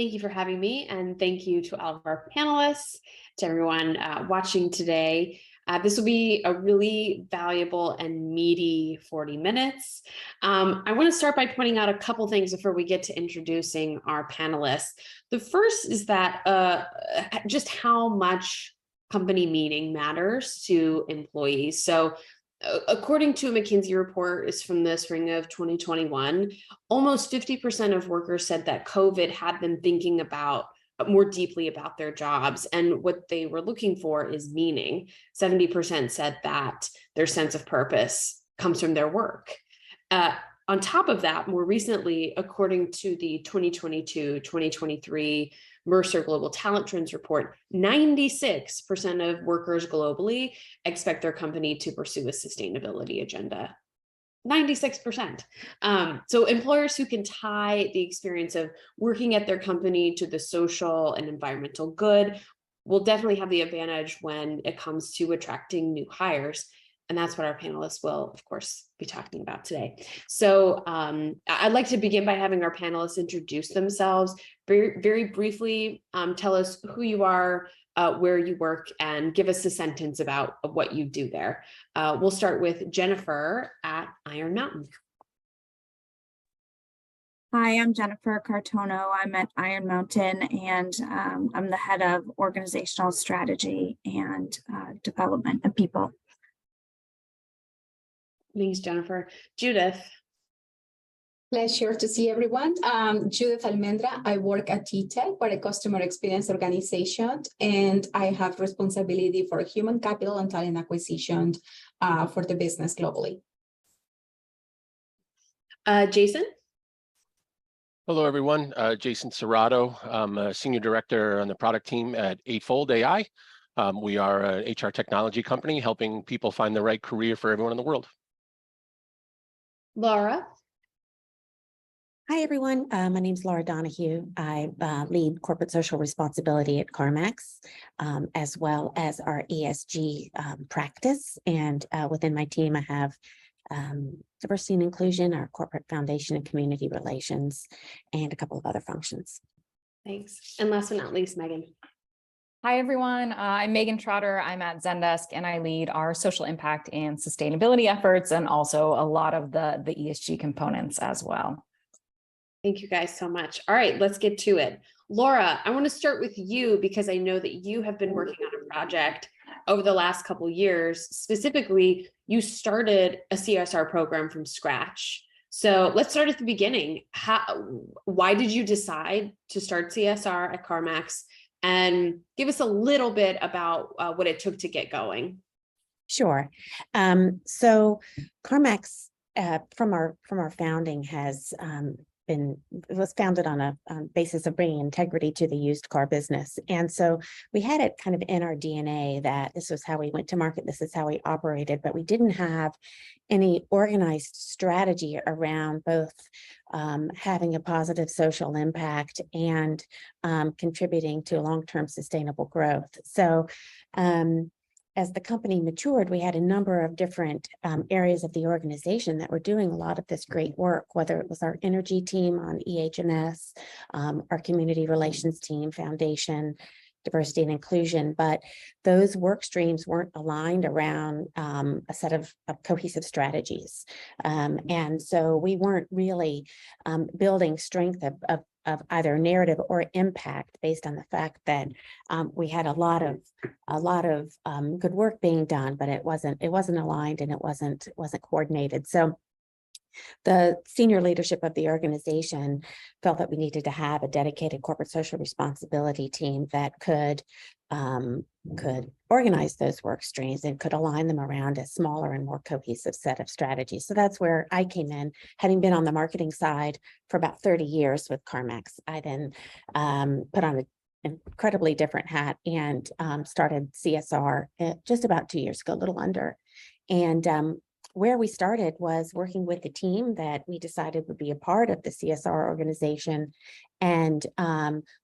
Thank you for having me, and thank you to all of our panelists, to everyone watching today. This will be a really valuable and meaty 40 minutes. I want to start by pointing out a couple things before we get to introducing our panelists. The first is that just how much company meaning matters to employees. So according to a McKinsey report, is from the spring of 2021, almost 50% of workers said that COVID had them thinking about more deeply about their jobs, and what they were looking for is meaning. 70% said that their sense of purpose comes from their work. On top of that, more recently, according to the 2022-2023 Mercer Global Talent Trends report, 96% of workers globally expect their company to pursue a sustainability agenda. 96%. So employers who can tie the experience of working at their company to the social and environmental good will definitely have the advantage when it comes to attracting new hires. And that's what our panelists will, of course, be talking about today. So I'd like to begin by having our panelists introduce themselves, very briefly, tell us who you are, where you work, and give us a sentence about what you do there. We'll start with Jennifer at Iron Mountain. Hi, I'm Jennifer Cartono. I'm at Iron Mountain, and I'm the head of organizational strategy and development of people. Thanks, Jennifer. Judith. Pleasure to see everyone. Judith Almendra. I work at TTEC, we're a customer experience organization, and I have responsibility for human capital and talent acquisition for the business globally. Jason. Hello, everyone. Jason Serrato. I'm a senior director on the product team at Eightfold AI. We are an HR technology company helping people find the right career for everyone in the world. Laura. Hi, everyone. My name is Laura Donahue. I lead corporate social responsibility at CarMax, as well as our ESG practice. And within my team, I have diversity and inclusion, our corporate foundation and community relations, and a couple of other functions. Thanks. And last but not least, Megan. Hi, everyone. I'm Megan Trotter. I'm at Zendesk, and I lead our social impact and sustainability efforts, and also a lot of the ESG components as well. Thank you guys so much. All right, let's get to it. Laura, I want to start with you because I know that you have been working on a project over the last couple of years. Specifically, you started a CSR program from scratch. So let's start at the beginning. Why did you decide to start CSR at CarMax? And give us a little bit about what it took to get going. Sure. So CarMax, from our founding, was founded on a basis of bringing integrity to the used car business. And so we had it kind of in our DNA that this was how we went to market, this is how we operated, but we didn't have any organized strategy around both having a positive social impact and contributing to long-term sustainable growth. So as the company matured, we had a number of different areas of the organization that were doing a lot of this great work, whether it was our energy team on EH&S, our community relations team, foundation, diversity and inclusion, but those work streams weren't aligned around a set of cohesive strategies. And so we weren't really building strength of either narrative or impact based on the fact that we had a lot of good work being done, but it wasn't aligned and it wasn't coordinated. So the senior leadership of the organization felt that we needed to have a dedicated corporate social responsibility team that could organize those work streams and could align them around a smaller and more cohesive set of strategies. So that's where I came in, having been on the marketing side for about 30 years with CarMax. I then put on an incredibly different hat and started CSR just about 2 years ago, a little under. And where we started was working with the team that we decided would be a part of the CSR organization and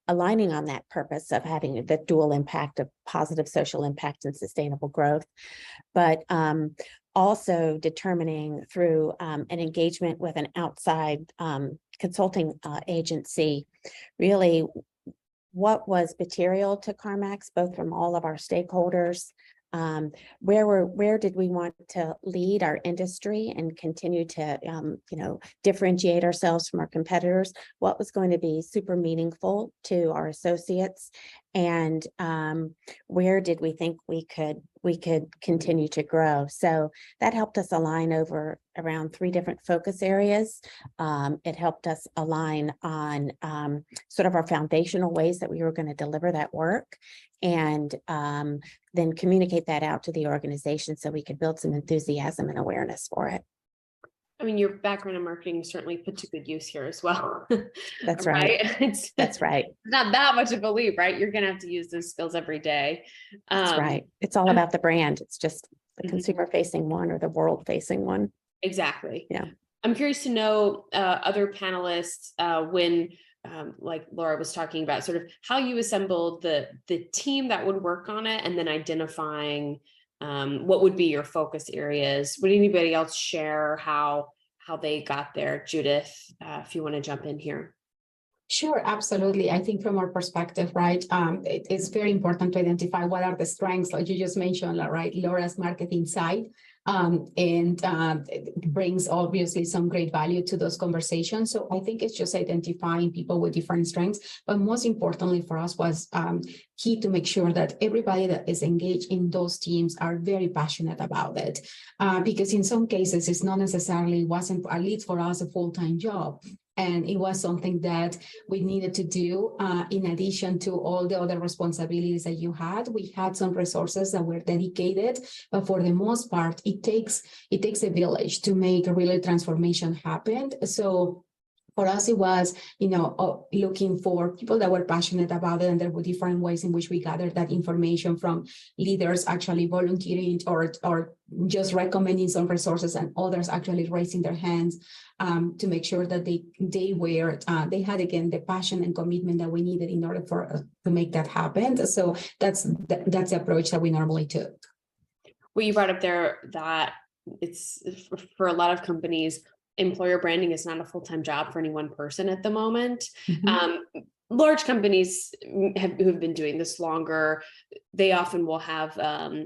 aligning on that purpose of having the dual impact of positive social impact and sustainable growth. But also determining through an engagement with an outside consulting agency, really what was material to CarMax, both from all of our stakeholders. Where did we want to lead our industry and continue to differentiate ourselves from our competitors? What was going to be super meaningful to our associates, and where did we think we could continue to grow? So that helped us align around 3 different focus areas. It helped us align on sort of our foundational ways that we were going to deliver that work, and then communicate that out to the organization so we could build some enthusiasm and awareness for it. I mean, your background in marketing certainly put to good use here as well. That's right. That's right. Not that much of a leap, right? You're going to have to use those skills every day. That's right. It's all about the brand. It's just the consumer facing one or the world facing one. Exactly. Yeah. I'm curious to know other panelists when like Laura was talking about, sort of how you assembled the team that would work on it, and then identifying what would be your focus areas. Would anybody else share how they got there? Judith, if you want to jump in here. Sure, absolutely. I think from our perspective, right, it's very important to identify what are the strengths, like you just mentioned, right, Laura's marketing side, and it brings obviously some great value to those conversations. So I think it's just identifying people with different strengths, but most importantly for us was key to make sure that everybody that is engaged in those teams are very passionate about it, because in some cases it's not necessarily wasn't, at least for us, a full-time job. And it was something that we needed to do in addition to all the other responsibilities that you had. We had some resources that were dedicated, but for the most part, it takes a village to make a real transformation happen. So for us, it was, looking for people that were passionate about it, and there were different ways in which we gathered that information from leaders actually volunteering or just recommending some resources, and others actually raising their hands to make sure that they had, again, the passion and commitment that we needed in order to make that happen. So that's the approach that we normally took. Well, you brought up there that it's, for a lot of companies, employer branding is not a full-time job for any one person at the moment. Large companies who have been doing this longer, they often will have a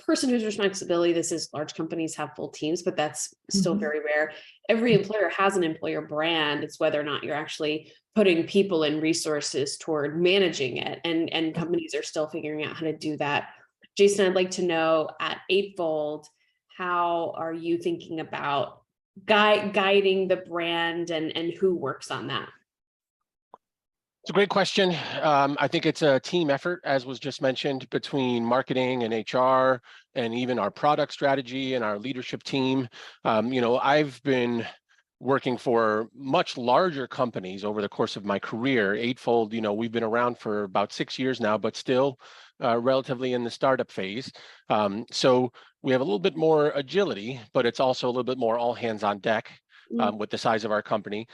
person whose responsibility this is. Large companies have full teams, but that's still very rare. Every employer has an employer brand. It's whether or not you're actually putting people and resources toward managing it, and companies are still figuring out how to do that. Jason, I'd like to know, at Eightfold, how are you thinking about guiding the brand and who works on that? It's a great question. I think it's a team effort, as was just mentioned, between marketing and HR, and even our product strategy and our leadership team. I've been working for much larger companies over the course of my career. Eightfold, we've been around for about 6 years now, but still relatively in the startup phase. So we have a little bit more agility, but it's also a little bit more all hands on deck. With the size of our company.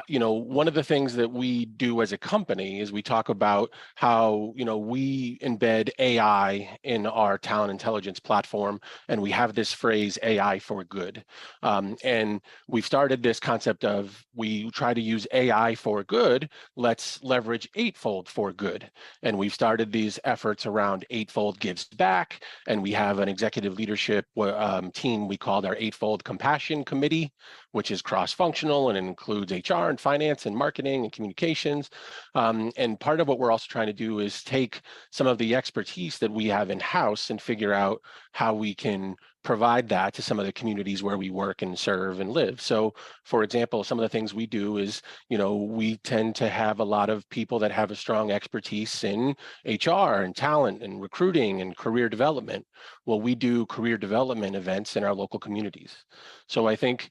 One of the things that we do as a company is we talk about how, we embed AI in our talent intelligence platform, and we have this phrase, AI for good. And we've started this concept of, we try to use AI for good, let's leverage Eightfold for good. And we've started these efforts around Eightfold Gives Back, and we have an executive leadership team we called our Eightfold Compassion Committee, which is cross-functional and includes HR and finance and marketing and communications. And part of what we're also trying to do is take some of the expertise that we have in-house and figure out how we can provide that to some of the communities where we work and serve and live. So, for example, some of the things we do is, we tend to have a lot of people that have a strong expertise in HR and talent and recruiting and career development. Well, we do career development events in our local communities. So I think,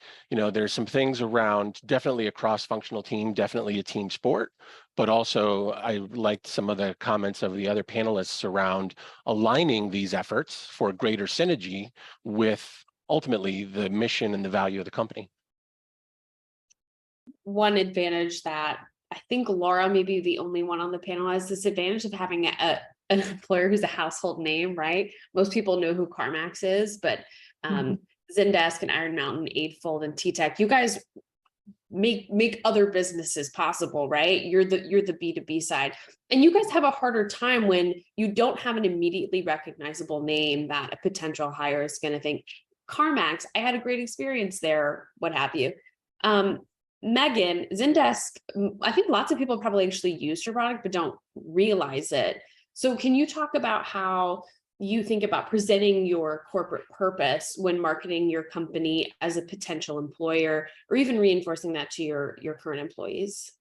there's some things around, definitely a cross-functional team, definitely a team sport, but also I liked some of the comments of the other panelists around aligning these efforts for greater synergy with ultimately the mission and the value of the company. One advantage that I think Laura may be the only one on the panel, has this advantage of having an employer who's a household name, right? Most people know who CarMax is, but Zendesk and Iron Mountain, Eightfold, and T-Tech, you guys make other businesses possible, right? You're the B2B side. And you guys have a harder time when you don't have an immediately recognizable name that a potential hire is going to think, CarMax, I had a great experience there, what have you. Megan, Zendesk, I think lots of people probably actually use your product, but don't realize it. So can you talk about how you think about presenting your corporate purpose when marketing your company as a potential employer, or even reinforcing that to your current employees?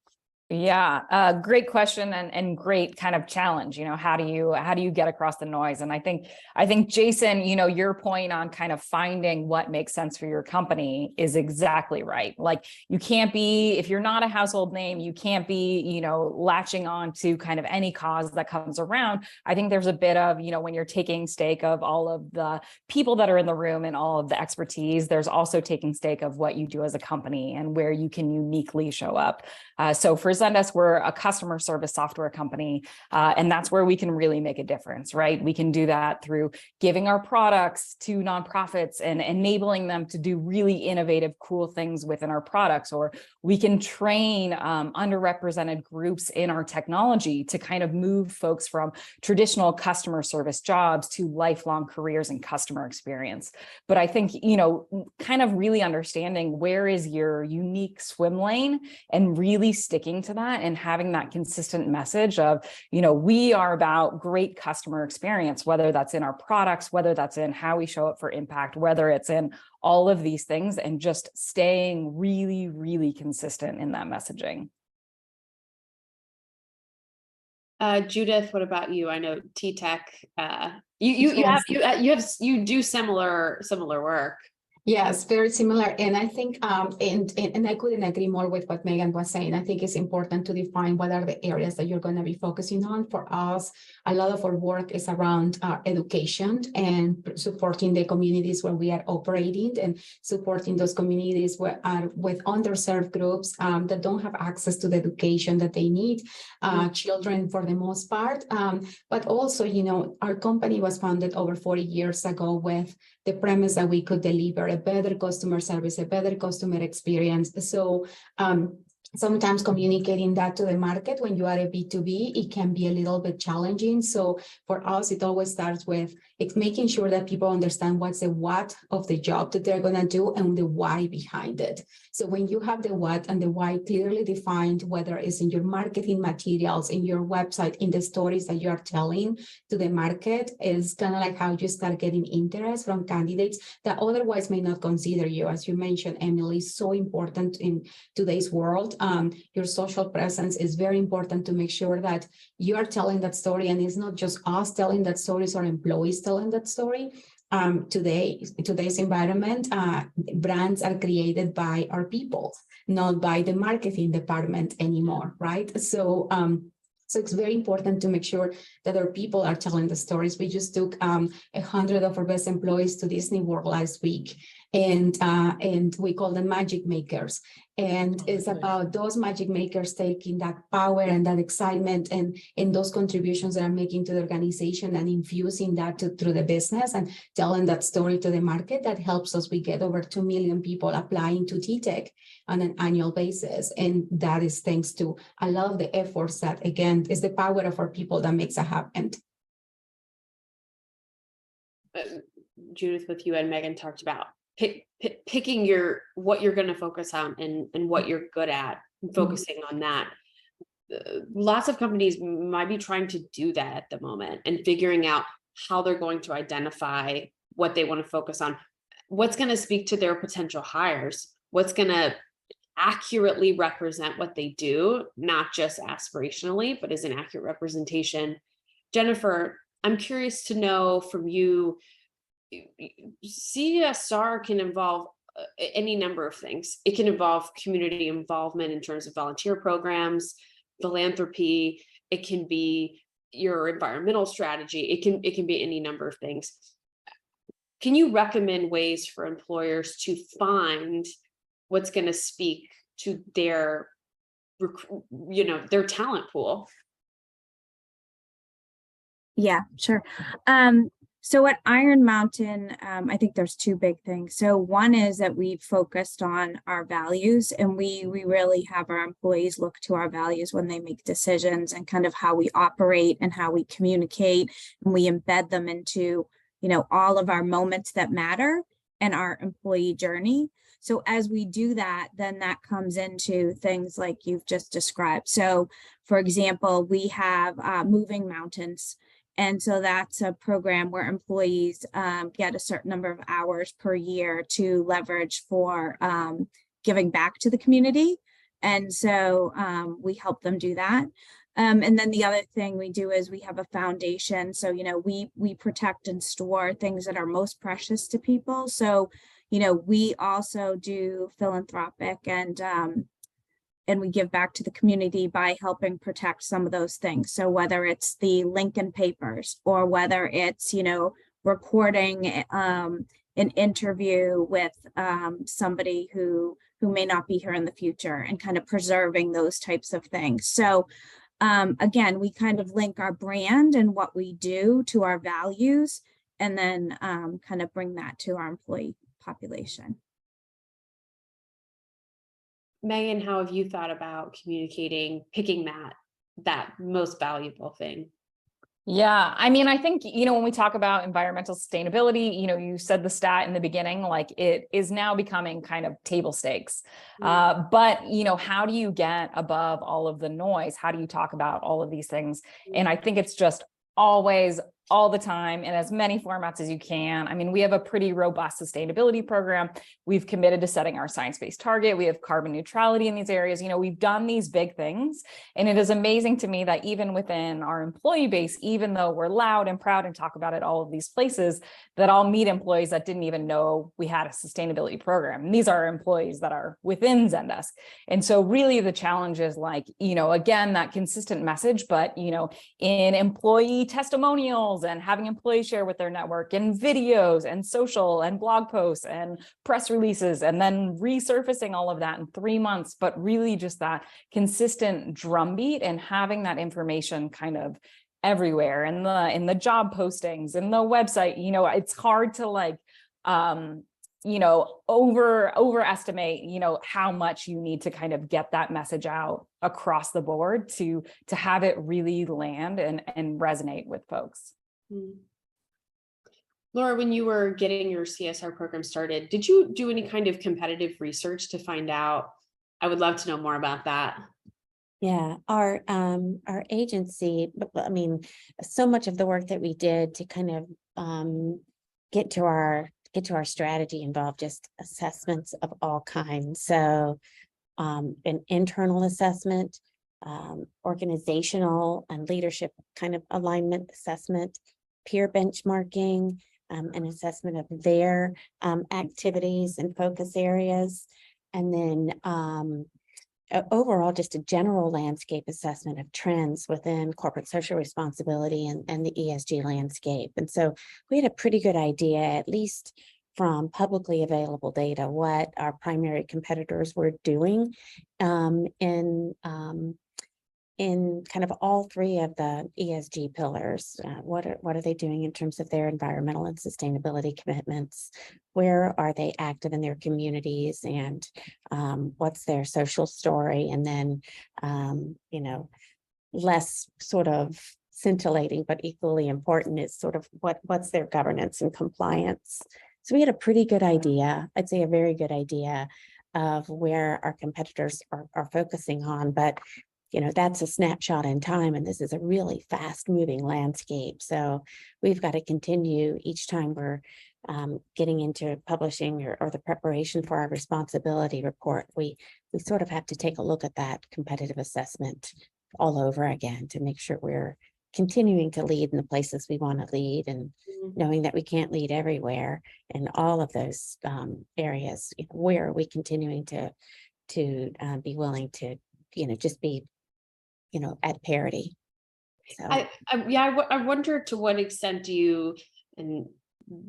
Yeah, great question and great kind of challenge. You know, how do you get across the noise? And I think Jason, you know, your point on kind of finding what makes sense for your company is exactly right. Like, you can't be, if you're not a household name, you can't be, you know, latching on to kind of any cause that comes around. I think there's a bit of, you know, when you're taking stake of all of the people that are in the room and all of the expertise, there's also taking stake of what you do as a company and where you can uniquely show up. So for Zendesk, we're a customer service software company, and that's where we can really make a difference, right? We can do that through giving our products to nonprofits and enabling them to do really innovative, cool things within our products, or we can train underrepresented groups in our technology to kind of move folks from traditional customer service jobs to lifelong careers in customer experience. But I think, you know, kind of really understanding where is your unique swim lane and really sticking to that and having that consistent message of, you know, we are about great customer experience, whether that's in our products, whether that's in how we show up for impact, whether it's in all of these things, and just staying really, really consistent in that messaging. Judith, what about you? I know T-Tech, you do similar work. Yes, very similar. And I think, and I couldn't agree more with what Megan was saying. I think it's important to define what are the areas that you're going to be focusing on. For us, a lot of our work is around education and supporting the communities where we are operating, and supporting those communities with underserved groups that don't have access to the education that they need, children for the most part. But also, you know, our company was founded over 40 years ago with the premise that we could deliver a better customer service, a better customer experience. So sometimes communicating that to the market when you are a B2B, it can be a little bit challenging. So for us, it always starts with making sure that people understand what's the what of the job that they're going to do and the why behind it. So when you have the what and the why clearly defined, whether it's in your marketing materials, in your website, in the stories that you are telling to the market, is kind of like how you start getting interest from candidates that otherwise may not consider you. As you mentioned, Emily, so important in today's world. Your social presence is very important to make sure that you are telling that story, and it's not just us telling that story, it's our employees telling that story. Today's environment, brands are created by our people, not by the marketing department anymore, right? So it's very important to make sure that our people are telling the stories. We just took 100 of our best employees to Disney World last week, and we call them magic makers. And it's about those magic makers taking that power and that excitement and those contributions that are making to the organization and infusing that through the business and telling that story to the market. That helps us. We get over 2 million people applying to T-Tech on an annual basis. And that is thanks to a lot of the efforts that, again, is the power of our people that makes it happen. Judith, with you and Megan talked about picking what you're going to focus on and what you're good at, and focusing on that. Lots of companies might be trying to do that at the moment and figuring out how they're going to identify what they want to focus on, what's going to speak to their potential hires, what's going to accurately represent what they do, not just aspirationally, but as an accurate representation. Jennifer, I'm curious to know from you, CSR can involve any number of things. It can involve community involvement in terms of volunteer programs, philanthropy. It can be your environmental strategy. It can be any number of things. Can you recommend ways for employers to find what's going to speak to their their talent pool? Yeah, sure. So at Iron Mountain, I think there's two big things. So one is that we focused on our values, and we really have our employees look to our values when they make decisions, and kind of how we operate and how we communicate, and we embed them into, all of our moments that matter and our employee journey. So as we do that, then that comes into things like you've just described. So for example, we have Moving Mountains. And so that's a program where employees get a certain number of hours per year to leverage for giving back to the community. And so we help them do that. And then the other thing we do is we have a foundation. So, we protect and store things that are most precious to people. So, we also do philanthropic and we give back to the community by helping protect some of those things. So whether it's the Lincoln Papers, or whether it's, recording an interview with somebody who may not be here in the future, and kind of preserving those types of things. So again, we kind of link our brand and what we do to our values, and then kind of bring that to our employee population. Megan, how have you thought about picking that most valuable thing? Yeah, I mean, I think, when we talk about environmental sustainability, you said the stat in the beginning, like it is now becoming kind of table stakes. But, how do you get above all of the noise? How do you talk about all of these things? And I think it's just always, all the time, in as many formats as you can. I mean, we have a pretty robust sustainability program. We've committed to setting our science-based target. We have carbon neutrality in these areas. We've done these big things. And it is amazing to me that even within our employee base, even though we're loud and proud and talk about it all of these places, that I'll meet employees that didn't even know we had a sustainability program. And these are employees that are within Zendesk. And so really the challenge is again, that consistent message, but, in employee testimonials and having employees share with their network, and videos and social and blog posts and press releases, and then resurfacing all of that in 3 months, but really just that consistent drumbeat and having that information kind of everywhere in the job postings and the website. It's hard to overestimate, how much you need to kind of get that message out across the board to have it really land and resonate with folks. Laura, when you were getting your CSR program started, did you do any kind of competitive research to find out? I would love to know more about that. Yeah, our agency, I mean, so much of the work that we did to kind of get to our strategy involved just assessments of all kinds. So an internal assessment, organizational and leadership kind of alignment assessment, peer benchmarking, an assessment of their activities and focus areas, and then overall just a general landscape assessment of trends within corporate social responsibility and the ESG landscape. And so we had a pretty good idea, at least from publicly available data, what our primary competitors were doing in kind of all three of the ESG pillars. What are they doing in terms of their environmental and sustainability commitments? Where are they active in their communities, and what's their social story? And then, less sort of scintillating, but equally important is sort of what's their governance and compliance. So we had a pretty good idea, I'd say a very good idea of where our competitors are focusing on, but that's a snapshot in time, and this is a really fast moving landscape. So we've got to continue each time we're getting into publishing or the preparation for our responsibility report. We sort of have to take a look at that competitive assessment all over again to make sure we're continuing to lead in the places we want to lead, and knowing that we can't lead everywhere in all of those areas. Where are we continuing to be willing to just be at parity? So I wonder, to what extent do you, and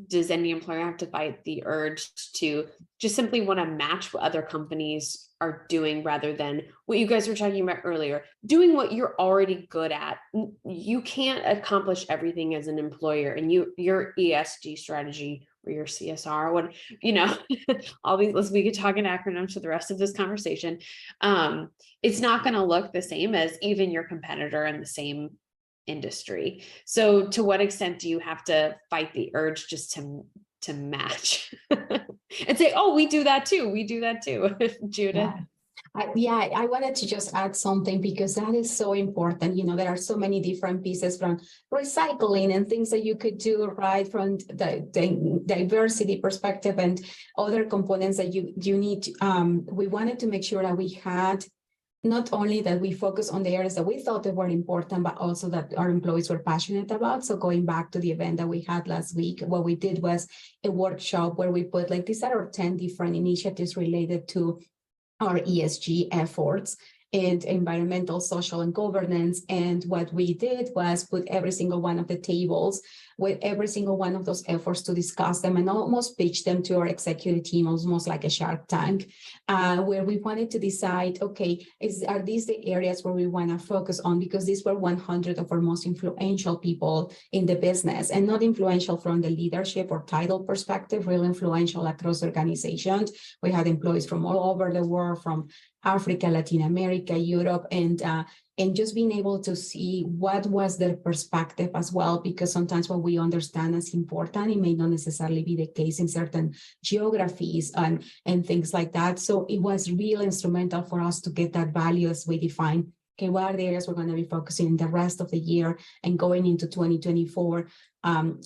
does any employer have to fight the urge to just simply want to match what other companies are doing rather than what you guys were talking about earlier, doing what you're already good at? You can't accomplish everything as an employer, and your ESG strategy or your CSR, what, you know, all these, we could talk in acronyms for the rest of this conversation. It's not going to look the same as even your competitor in the same industry. So to what extent do you have to fight the urge just to match and say, oh, we do that too, Judith? I wanted to just add something because that is so important. You know, there are so many different pieces from recycling and things that you could do, right, from the diversity perspective and other components that you need. We wanted to make sure that we had not only that we focus on the areas that we thought that were important, but also that our employees were passionate about. So going back to the event that we had last week, what we did was a workshop where we put like, these are 10 different initiatives related to our ESG efforts and environmental, social, and governance. And what we did was put every single one of the tables with every single one of those efforts to discuss them and almost pitch them to our executive team, almost like a Shark Tank, where we wanted to decide, okay, are these the areas where we want to focus on? Because these were 100 of our most influential people in the business, and not influential from the leadership or title perspective, really influential across organizations. We had employees from all over the world, from Africa, Latin America, Europe, and just being able to see what was their perspective as well, because sometimes what we understand as important, it may not necessarily be the case in certain geographies and things like that. So it was really instrumental for us to get that value as we define, okay, what are the areas we're going to be focusing in the rest of the year and going into 2024.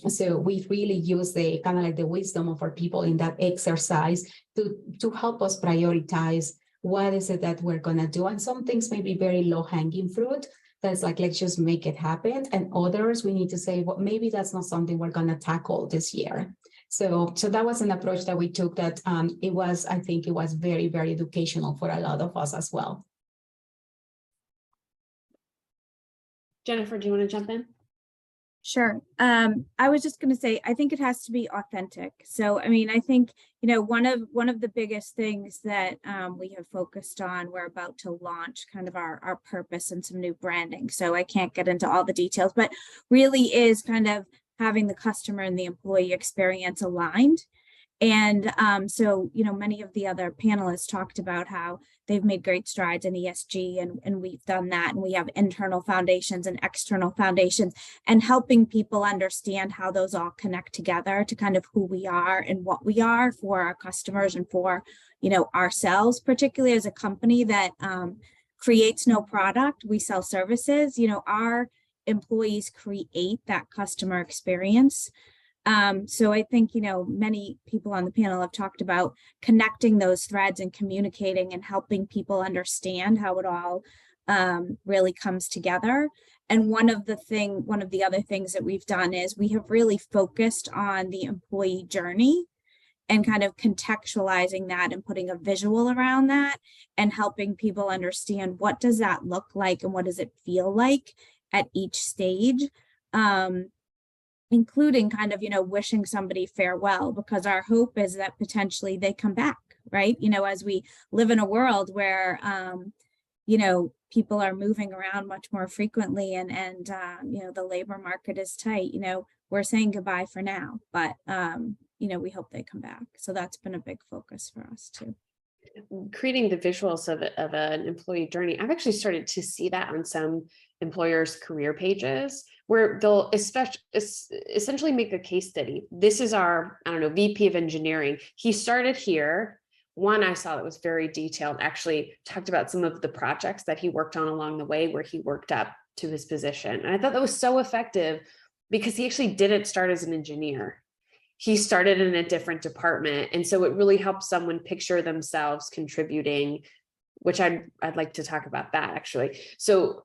So we really use the kind of like the wisdom of our people in that exercise to help us prioritize what is it that we're going to do. And some things may be very low hanging fruit. That's like, let's just make it happen. And others, we need to say, well, maybe that's not something we're going to tackle this year. So that was an approach that we took that I think it was very, very educational for a lot of us as well. Jennifer, do you want to jump in? Sure. I was just going to say, I think it has to be authentic. So, I mean, I think, you know, one of the biggest things that we have focused on, we're about to launch kind of our purpose and some new branding. So I can't get into all the details, but really is kind of having the customer and the employee experience aligned. And so, you know, many of the other panelists talked about how they've made great strides in ESG, and we've done that. And we have internal foundations and external foundations, and helping people understand how those all connect together to kind of who we are and what we are for our customers and for, you know, ourselves, particularly as a company that creates no product. We sell services. You know, our employees create that customer experience. So I think, you know, many people on the panel have talked about connecting those threads and communicating and helping people understand how it all really comes together. And one of the other things that we've done is we have really focused on the employee journey and kind of contextualizing that and putting a visual around that and helping people understand what does that look like and what does it feel like at each stage. Including kind of, you know, wishing somebody farewell, because our hope is that potentially they come back, right? You know, as we live in a world where, you know, people are moving around much more frequently and you know, the labor market is tight, you know, we're saying goodbye for now, but, you know, we hope they come back. So that's been a big focus for us too. Creating the visuals of an employee journey. I've actually started to see that on some employers' career pages, where they'll essentially make a case study. This is our, I don't know, VP of engineering. He started here. One I saw that was very detailed, actually talked about some of the projects that he worked on along the way where he worked up to his position. And I thought that was so effective because he actually didn't start as an engineer. He started in a different department. And so it really helps someone picture themselves contributing, which I'd like to talk about that actually. So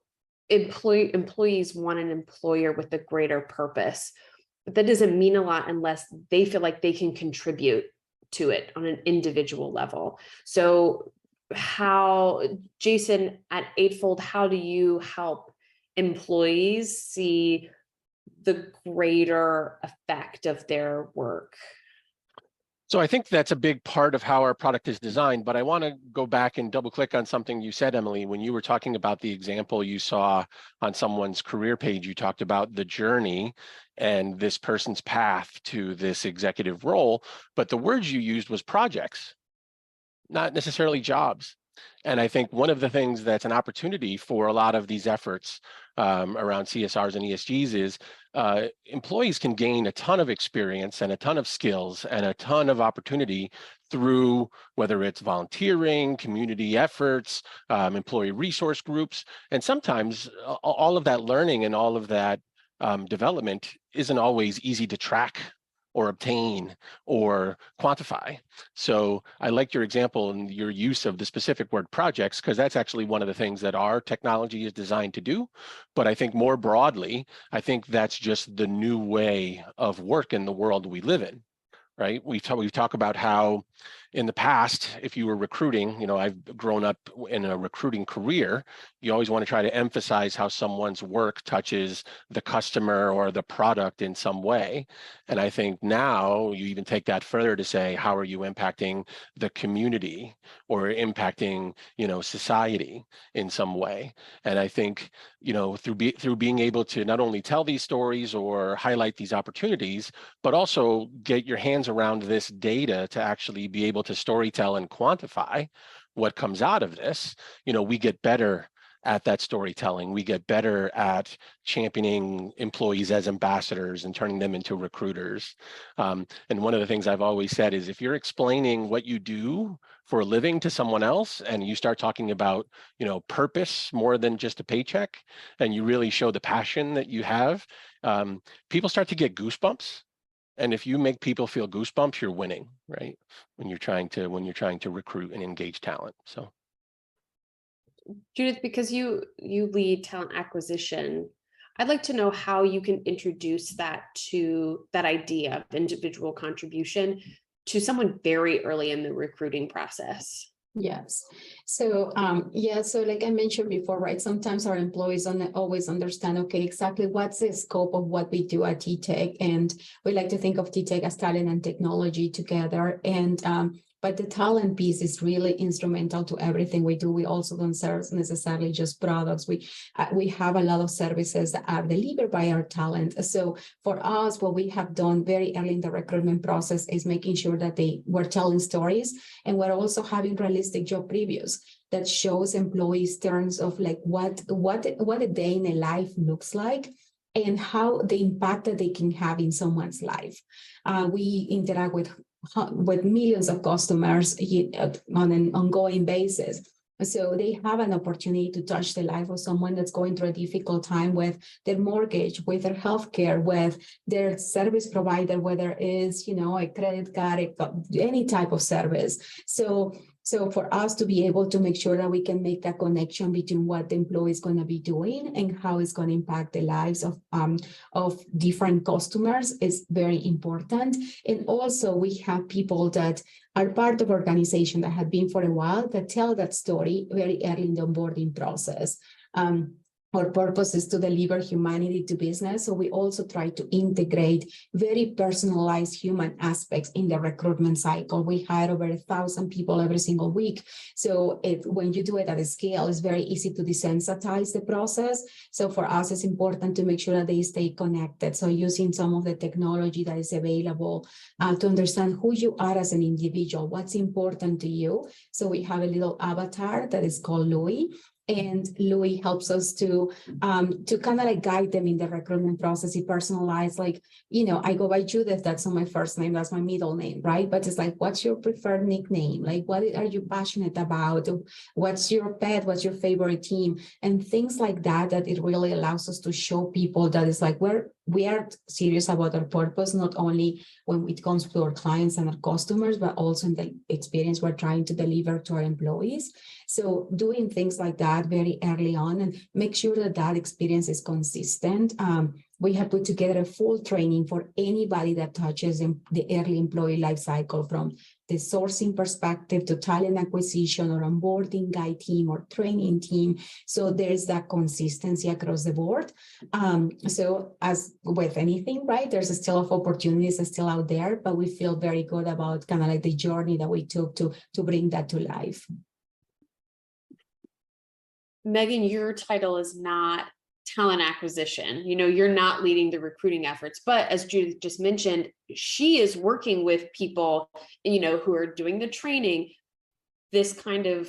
employees want an employer with a greater purpose, but that doesn't mean a lot unless they feel like they can contribute to it on an individual level. So how, Jason, at Eightfold, how do you help employees see the greater effect of their work? So I think that's a big part of how our product is designed, but I want to go back and double click on something you said, Emily, when you were talking about the example you saw on someone's career page. You talked about the journey and this person's path to this executive role, but the words you used was projects, not necessarily jobs. And I think one of the things that's an opportunity for a lot of these efforts around CSRs and ESGs is employees can gain a ton of experience and a ton of skills and a ton of opportunity through whether it's volunteering, community efforts, employee resource groups. And sometimes all of that learning and all of that development isn't always easy to track or obtain or quantify. So I like your example and your use of the specific word projects, because that's actually one of the things that our technology is designed to do. But I think more broadly, I think that's just the new way of work in the world we live in, right? We talk about how in the past, if you were recruiting, I've grown up in a recruiting career, you always want to try to emphasize how someone's work touches the customer or the product in some way. And I think now you even take that further to say, how are you impacting the community or impacting, society in some way? And I think, through being able to not only tell these stories or highlight these opportunities, but also get your hands around this data to actually be able to storytell and quantify what comes out of this, we get better at that storytelling. We get better at championing employees as ambassadors and turning them into recruiters. And one of the things I've always said is if you're explaining what you do for a living to someone else and you start talking about, purpose more than just a paycheck, and you really show the passion that you have, people start to get goosebumps. And if you make people feel goosebumps, you're winning, right? When you're trying to recruit and engage talent. So, Judith, because you lead talent acquisition, I'd like to know how you can introduce that idea of individual contribution to someone very early in the recruiting process. Yes. So, so like I mentioned before, right, sometimes our employees don't always understand, okay, exactly what's the scope of what we do at TTEC. And we like to think of TTEC as talent and technology together. And but the talent piece is really instrumental to everything we do. We also don't serve necessarily just products. We have a lot of services that are delivered by our talent. So for us, what we have done very early in the recruitment process is making sure that we're telling stories, and we're also having realistic job previews that shows employees terms of like what a day in a life looks like and how the impact that they can have in someone's life. We interact with millions of customers on an ongoing basis. So they have an opportunity to touch the life of someone that's going through a difficult time with their mortgage, with their healthcare, with their service provider, whether it's, a credit card, any type of service. So for us to be able to make sure that we can make that connection between what the employee is going to be doing and how it's going to impact the lives of different customers is very important. And also we have people that are part of organization that have been for a while that tell that story very early in the onboarding process. Our purpose is to deliver humanity to business. So we also try to integrate very personalized human aspects in the recruitment cycle. We hire over 1,000 people every single week. So when you do it at a scale, it's very easy to desensitize the process. So for us, it's important to make sure that they stay connected. So using some of the technology that is available to understand who you are as an individual, what's important to you. So we have a little avatar that is called Louis. And Louis helps us to kind of like guide them in the recruitment process. He personalized, like, I go by Judith, that's not my first name, that's my middle name, right? But it's like, what's your preferred nickname? Like, what are you passionate about? What's your pet? What's your favorite team? And things like that, that it really allows us to show people that it's like, we are serious about our purpose, not only when it comes to our clients and our customers, but also in the experience we're trying to deliver to our employees. So doing things like that very early on and make sure that that experience is consistent We have put together a full training for anybody that touches the early employee life cycle, from the sourcing perspective to talent acquisition or onboarding guide team or training team. So there's that consistency across the board. So as with anything, right, there's still of opportunities still out there, but we feel very good about kind of like the journey that we took to bring that to life. Megan, your title is not talent acquisition. You know, you're not leading the recruiting efforts, but as Judith just mentioned, she is working with people, you know, who are doing the training, communicating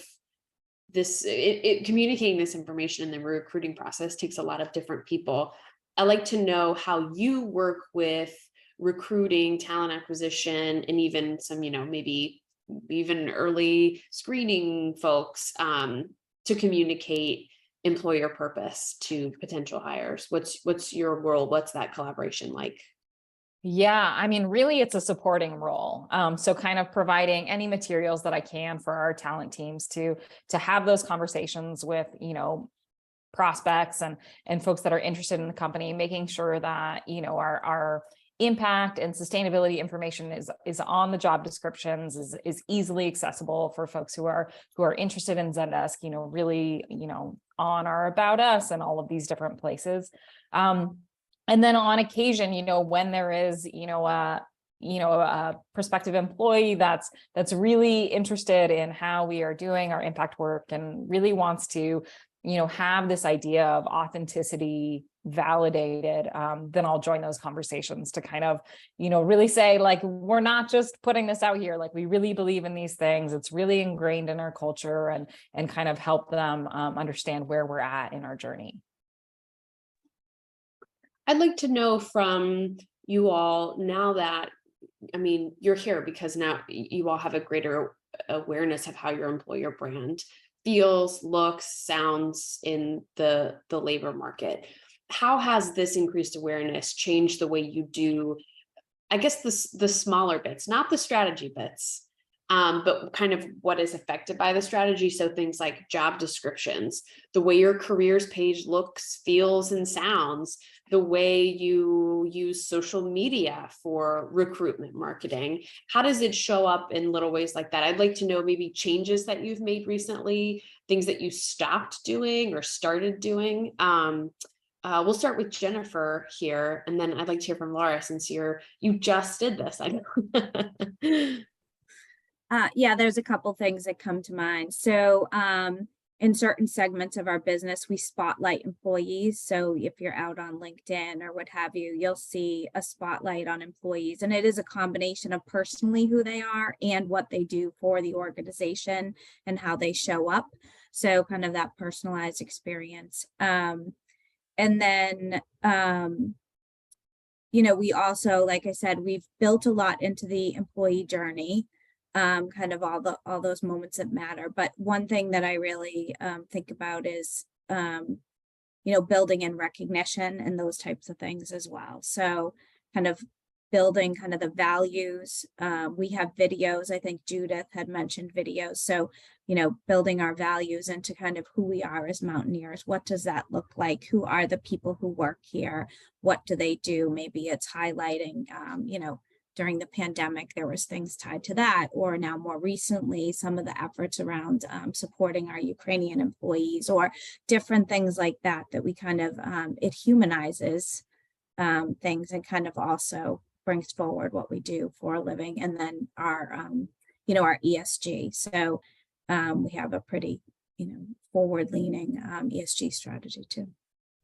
this information in the recruiting process takes a lot of different people. I like to know how you work with recruiting, talent acquisition, and even some, you know, maybe even early screening folks to communicate employer purpose to potential hires. What's your role? What's that collaboration like? Yeah, I mean, really, it's a supporting role. So kind of providing any materials that I can for our talent teams to have those conversations with, you know, prospects and folks that are interested in the company, making sure that, you know, our impact and sustainability information is on the job descriptions, is easily accessible for folks who are interested in Zendesk, you know, really, you know, on or about us and all of these different places. And then on occasion, you know, when there is, a prospective employee that's really interested in how we are doing our impact work and really wants to, you know, have this idea of authenticity validated, then I'll join those conversations to kind of, you know, really say, like, we're not just putting this out here, like, we really believe in these things. It's really ingrained in our culture, and kind of help them understand where we're at in our journey. I'd like to know from you all now that, I mean, you're here because now you all have a greater awareness of how your employer brand feels, looks, sounds in the labor market. How has this increased awareness changed the way you do, I guess, the smaller bits, not the strategy bits, but kind of what is affected by the strategy? So things like job descriptions, the way your careers page looks, feels, and sounds, the way you use social media for recruitment marketing. How does it show up in little ways like that? I'd like to know maybe changes that you've made recently, things that you stopped doing or started doing. We'll start with Jennifer here, and then I'd like to hear from Laura, since you just did this. I know. Yeah, there's a couple things that come to mind. So in certain segments of our business, we spotlight employees. So if you're out on LinkedIn or what have you, you'll see a spotlight on employees. And it is a combination of personally who they are and what they do for the organization and how they show up. So kind of that personalized experience. And then, you know, we also, like I said, we've built a lot into the employee journey. Kind of all those moments that matter. But one thing that I really think about is, you know, building in recognition and those types of things as well. So kind of building kind of the values. We have videos. I think Judith had mentioned videos. So, you know, building our values into kind of who we are as Mountaineers. What does that look like? Who are the people who work here? What do they do? Maybe it's highlighting, you know, during the pandemic, there was things tied to that, or now more recently, some of the efforts around supporting our Ukrainian employees, or different things like that, that we kind of, it humanizes things and kind of also brings forward what we do for a living. And then our, you know, our ESG. So we have a pretty, you know, forward-leaning ESG strategy too.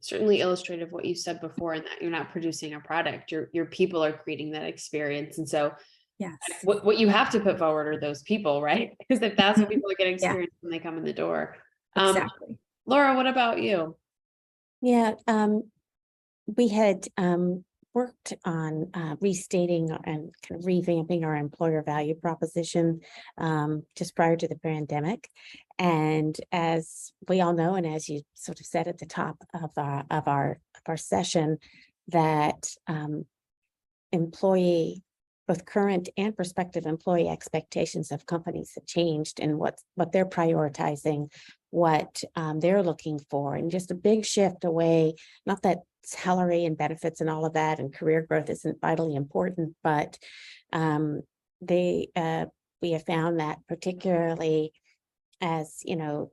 Certainly illustrative of what you said before, and that you're not producing a product, your people are creating that experience. And so yes, what you have to put forward are those people, right? Because if that's what people are getting experience when they come in the door. Exactly. Laura, what about you? Yeah, we had worked on restating and kind of revamping our employer value proposition just prior to the pandemic. And as we all know, and as you sort of said at the top of our session, that employee, both current and prospective employee expectations of companies have changed, and what they're prioritizing, what they're looking for, and just a big shift away. Not that salary and benefits and all of that, and career growth isn't vitally important, but we have found that particularly as, you know,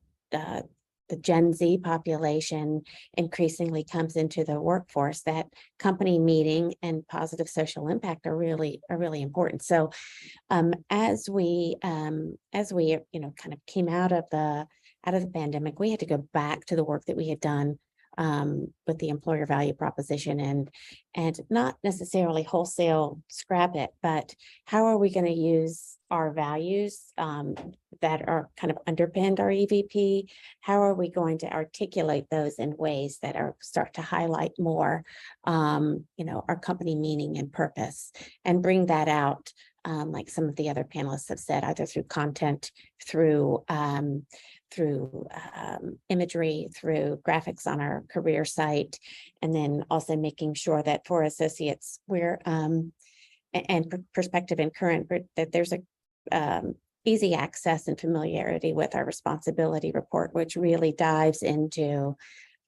the Gen Z population increasingly comes into the workforce, that company meeting and positive social impact are really important. So as we you know, kind of came out of the pandemic, we had to go back to the work that we had done with the employer value proposition, and not necessarily wholesale scrap it, but how are we going to use our values that are kind of underpinned our EVP? How are we going to articulate those in ways that start to highlight more, you know, our company meaning and purpose, and bring that out, like some of the other panelists have said, either through content, through imagery, through graphics on our career site, and then also making sure that for associates we're and prospective and current, that there's a easy access and familiarity with our responsibility report, which really dives into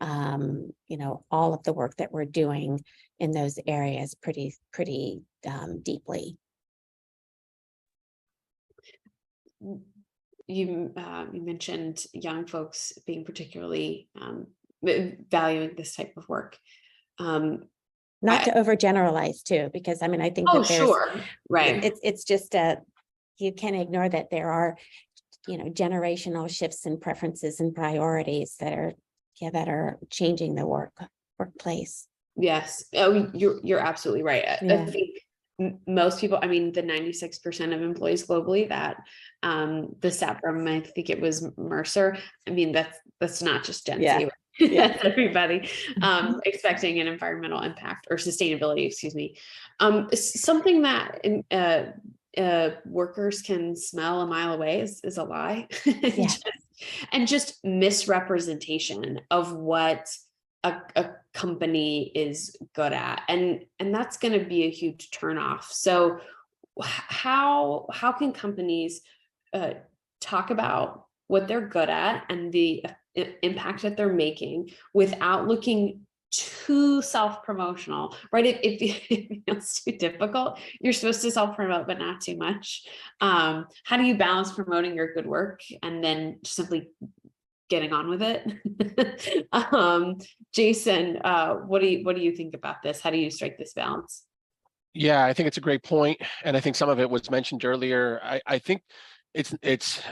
you know, all of the work that we're doing in those areas pretty deeply. You mentioned young folks being particularly valuing this type of work. Not to overgeneralize too, because I mean, I think that there's, sure, right. It's just you can't ignore that there are, you know, generational shifts in preferences and priorities that are changing the workplace. Yes. Oh, you're absolutely right. Yeah. I think most people, I mean, the 96% of employees globally that the stat from, I think it was Mercer. I mean, that's not just Gen Z. Yeah. That's everybody expecting an environmental impact or sustainability, excuse me. Something that workers can smell a mile away is a lie. Yeah. and just misrepresentation of what a company is good at, and that's going to be a huge turnoff. So how can companies talk about what they're good at and the impact that they're making without looking too self-promotional, right? If it feels too difficult, you're supposed to self-promote, but not too much. How do you balance promoting your good work and then simply getting on with it? Jason, what do you think about this? How do you strike this balance? Yeah, I think it's a great point, and I think some of it was mentioned earlier. I think it's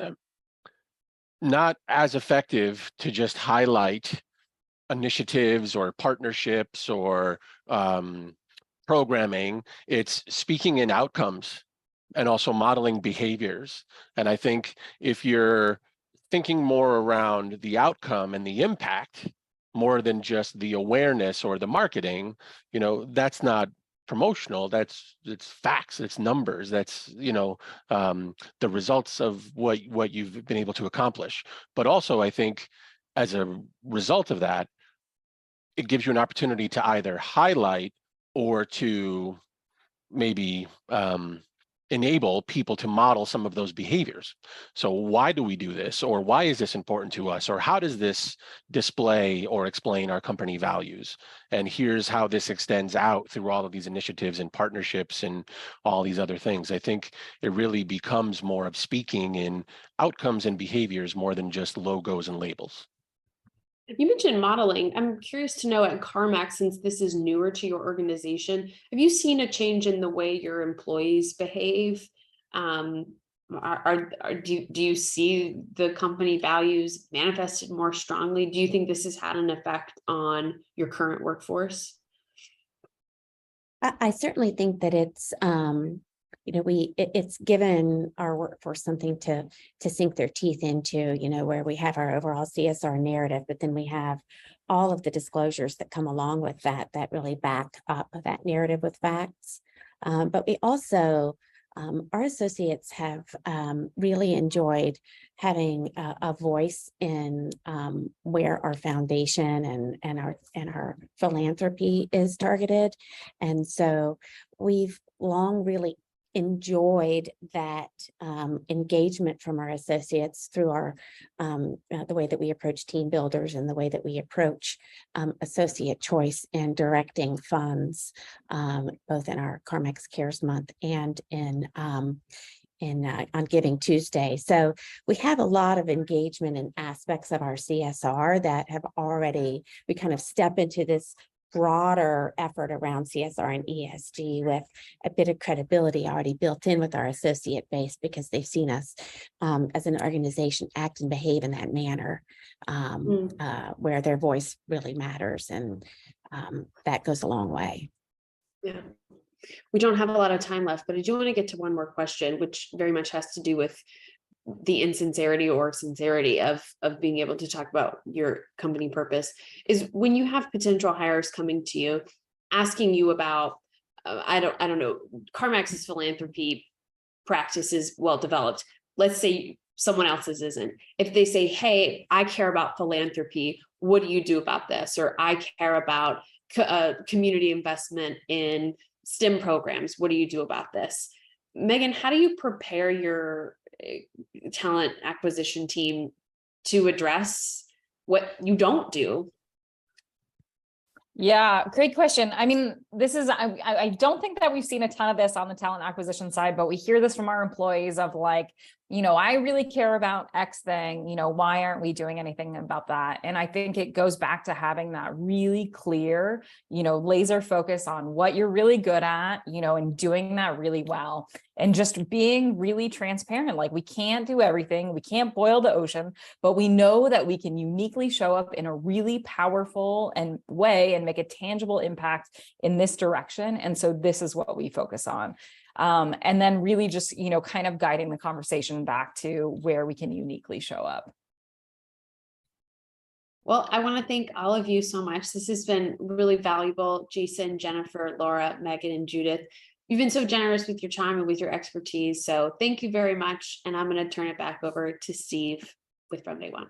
not as effective to just highlight initiatives or partnerships or programming. It's speaking in outcomes and also modeling behaviors. And I think if you're thinking more around the outcome and the impact more than just the awareness or the marketing, you know, that's not promotional. It's facts, it's numbers, that's, you know, the results of what you've been able to accomplish. But also, I think as a result of that, it gives you an opportunity to either highlight or to maybe enable people to model some of those behaviors. So why do we do this? Or why is this important to us? Or how does this display or explain our company values? And here's how this extends out through all of these initiatives and partnerships and all these other things. I think it really becomes more of speaking in outcomes and behaviors more than just logos and labels. You mentioned modeling. I'm curious to know at CarMax, since this is newer to your organization, have you seen a change in the way your employees behave? Do you see the company values manifested more strongly? Do you think this has had an effect on your current workforce? I certainly think that it's you know, it's given our workforce something to sink their teeth into, you know, where we have our overall CSR narrative, but then we have all of the disclosures that come along with that really back up that narrative with facts. But we also, our associates have really enjoyed having a voice in where our foundation and our philanthropy is targeted. And so we've long really enjoyed that engagement from our associates through our the way that we approach team builders and the way that we approach associate choice and directing funds, both in our CarMax Cares Month and in on Giving Tuesday. So we have a lot of engagement in aspects of our CSR that have already, we kind of step into this broader effort around CSR and ESG with a bit of credibility already built in with our associate base, because they've seen us as an organization act and behave in that manner, where their voice really matters, and that goes a long way. Yeah. We don't have a lot of time left, but I do want to get to one more question, which very much has to do with the insincerity or sincerity of being able to talk about your company purpose. Is when you have potential hires coming to you, asking you about, I don't know, CarMax's philanthropy practice is well developed. Let's say someone else's isn't. If they say, hey, I care about philanthropy, what do you do about this? Or I care about community investment in STEM programs, what do you do about this? Megan, how do you prepare your talent acquisition team to address what you don't do? Yeah, great question. I mean, this is, I don't think that we've seen a ton of this on the talent acquisition side, but we hear this from our employees of like, you know, I really care about X thing, you know, why aren't we doing anything about that? And I think it goes back to having that really clear, you know, laser focus on what you're really good at, you know, and doing that really well. And just being really transparent. Like, we can't do everything. We can't boil the ocean, but we know that we can uniquely show up in a really powerful way and make a tangible impact in this direction. And so this is what we focus on. And then really just, you know, kind of guiding the conversation back to where we can uniquely show up. Well, I want to thank all of you so much. This has been really valuable. Jason, Jennifer, Laura, Megan, and Judith. You've been so generous with your time and with your expertise. So thank you very much. And I'm going to turn it back over to Steve with From Day One.